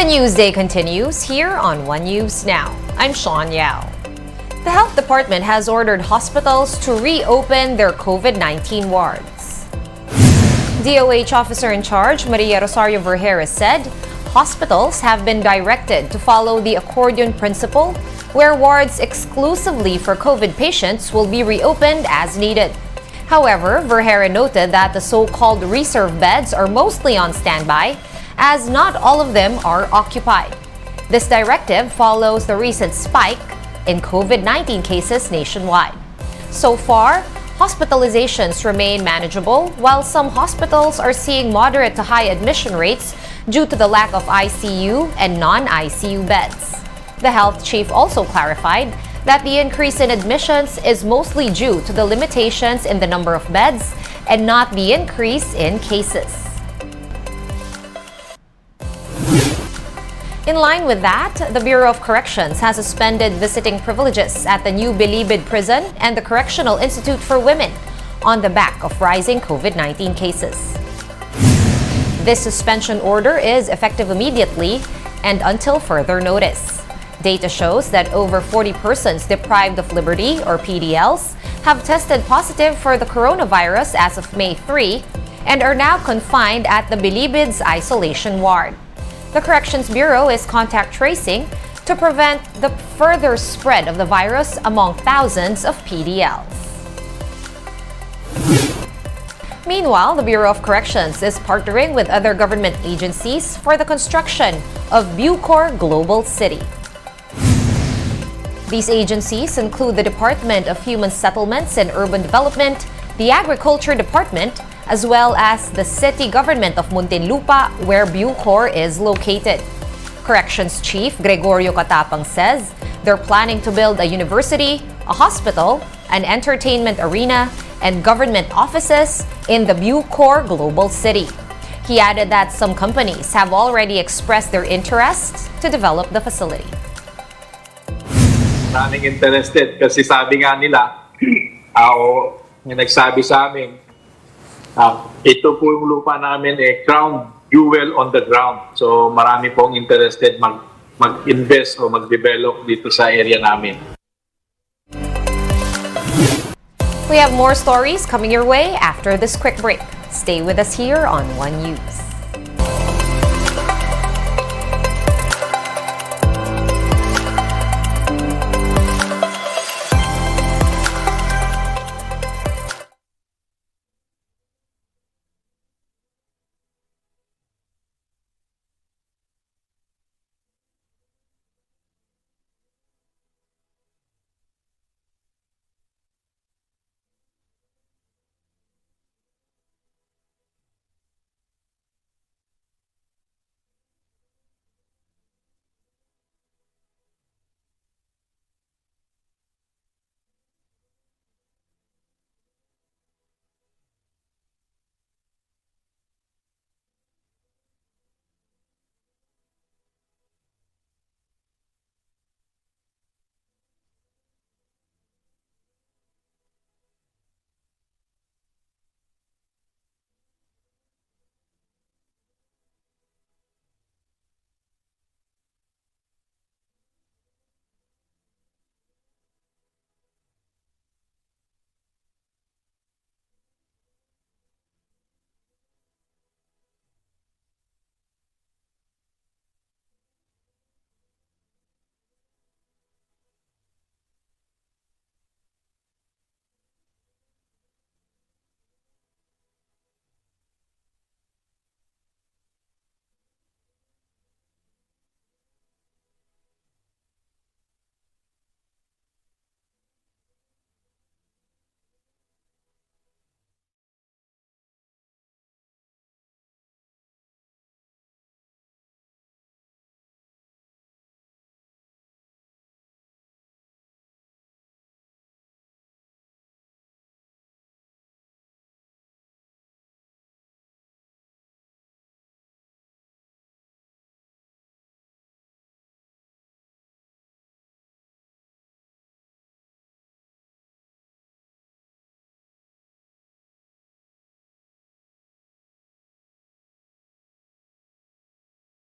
The news day continues here on One News Now. I'm Sean Yao. The Health Department has ordered hospitals to reopen their COVID-19 wards. DOH officer in charge, Maria Rosario Vergeres, said hospitals have been directed to follow the accordion principle, where wards exclusively for COVID patients will be reopened as needed. However, Vergeres noted that the so-called reserve beds are mostly on standby, as not all of them are occupied. This directive follows the recent spike in COVID-19 cases nationwide. So far, hospitalizations remain manageable, while some hospitals are seeing moderate to high admission rates due to the lack of ICU and non-ICU beds. The health chief also clarified that the increase in admissions is mostly due to the limitations in the number of beds and not the increase in cases. In line with that, the Bureau of Corrections has suspended visiting privileges at the new Bilibid Prison and the Correctional Institute for Women on the back of rising COVID-19 cases. This suspension order is effective immediately and until further notice. Data shows that over 40 persons deprived of liberty, or PDLs, have tested positive for the coronavirus as of May 3 and are now confined at the Bilibid's isolation ward. The Corrections Bureau is contact tracing to prevent the further spread of the virus among thousands of PDLs. Meanwhile, the Bureau of Corrections is partnering with other government agencies for the construction of Bucor Global City. These agencies include the Department of Human Settlements and Urban Development, the Agriculture Department, as well as the city government of Muntinlupa, where Bucor is located. Corrections Chief Gregorio Catapang says they're planning to build a university, a hospital, an entertainment arena, and government offices in the Bucor Global City. He added that some companies have already expressed their interest to develop the facility. Maraming interested kasi sabi nga nila, may nagsabi sa amin, ito po yung lupa namin crown jewel on the ground. So marami pong interested mag-invest o mag-develop dito sa area namin. We have more stories coming your way after this quick break. Stay with us here on One News.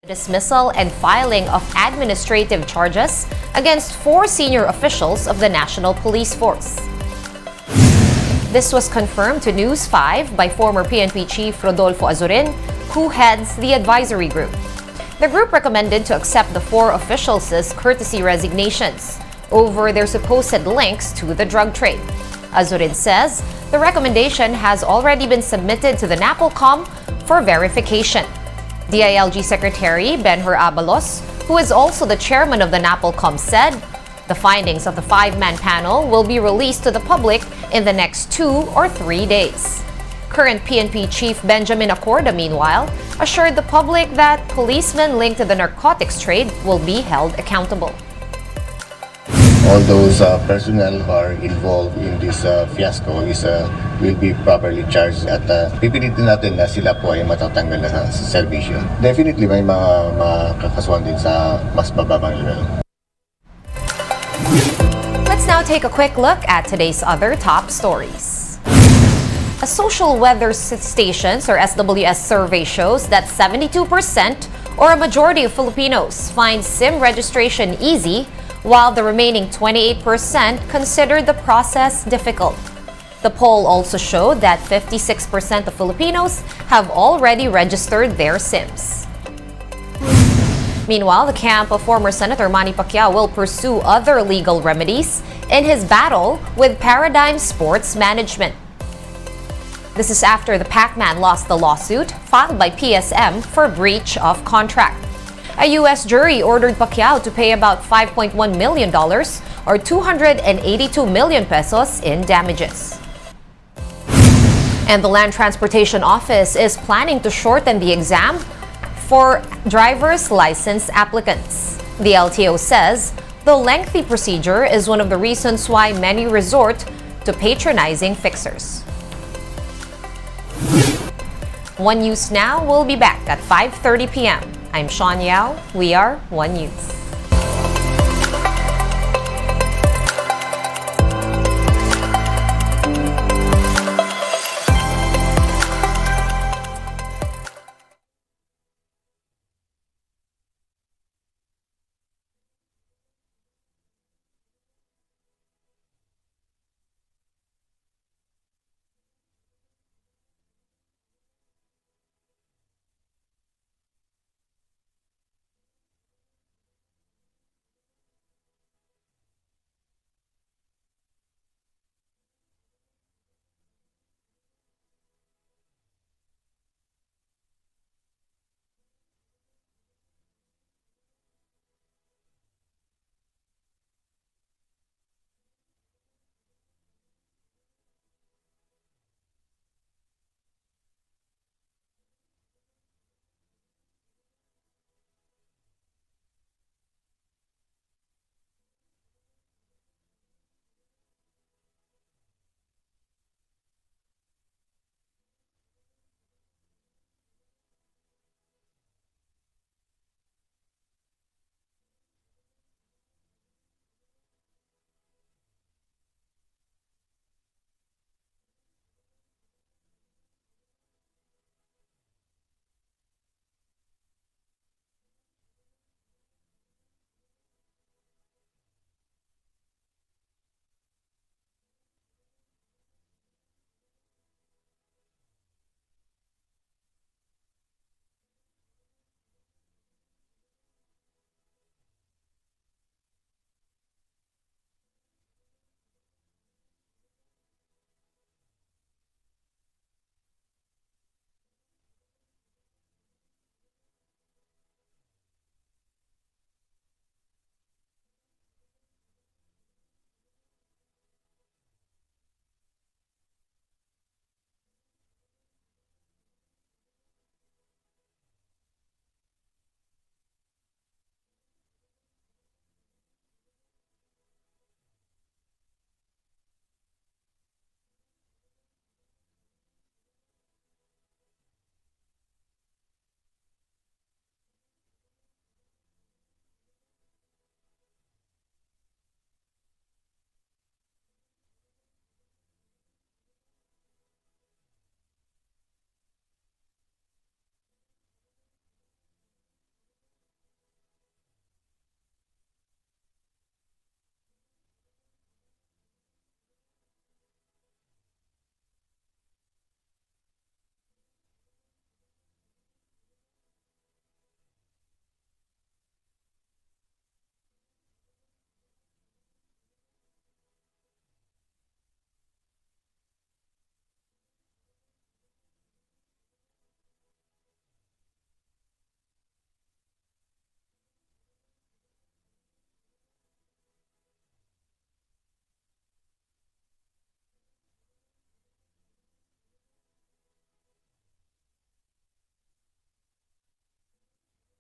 dismissal and filing of administrative charges against 4 senior officials of the National Police Force. This was confirmed to News 5 by former PNP Chief Rodolfo Azurin, who heads the advisory group. The group recommended to accept the 4 officials' courtesy resignations over their supposed links to the drug trade. Azurin says the recommendation has already been submitted to the NAPOLCOM for verification. DILG Secretary Benhur Abalos, who is also the chairman of the NAPOLCOM, said the findings of the 5-man panel will be released to the public in the next 2 or 3 days. Current PNP Chief Benjamin Acorda, meanwhile, assured the public that policemen linked to the narcotics trade will be held accountable. All those personnel who are involved in this fiasco will be properly charged at pipilitin natin na sila po ay matatanggal na sa serbisyo. Definitely may mga makakasuhan din sa mas bababang level. Let's now take a quick look at today's other top stories. A social weather stations or SWS survey shows that 72% or a majority of Filipinos find SIM registration easy, while the remaining 28% consider the process difficult. The poll also showed that 56% of Filipinos have already registered their SIMs. Meanwhile, the camp of former Senator Manny Pacquiao will pursue other legal remedies in his battle with Paradigm Sports Management. This is after the Pac-Man lost the lawsuit filed by PSM for breach of contract. A U.S. jury ordered Pacquiao to pay about $5.1 million or 282 million pesos in damages. And the Land Transportation Office is planning to shorten the exam for driver's license applicants. The LTO says the lengthy procedure is one of the reasons why many resort to patronizing fixers. One News Now will be back at 5:30 p.m. I'm Sean Yao. We are One News.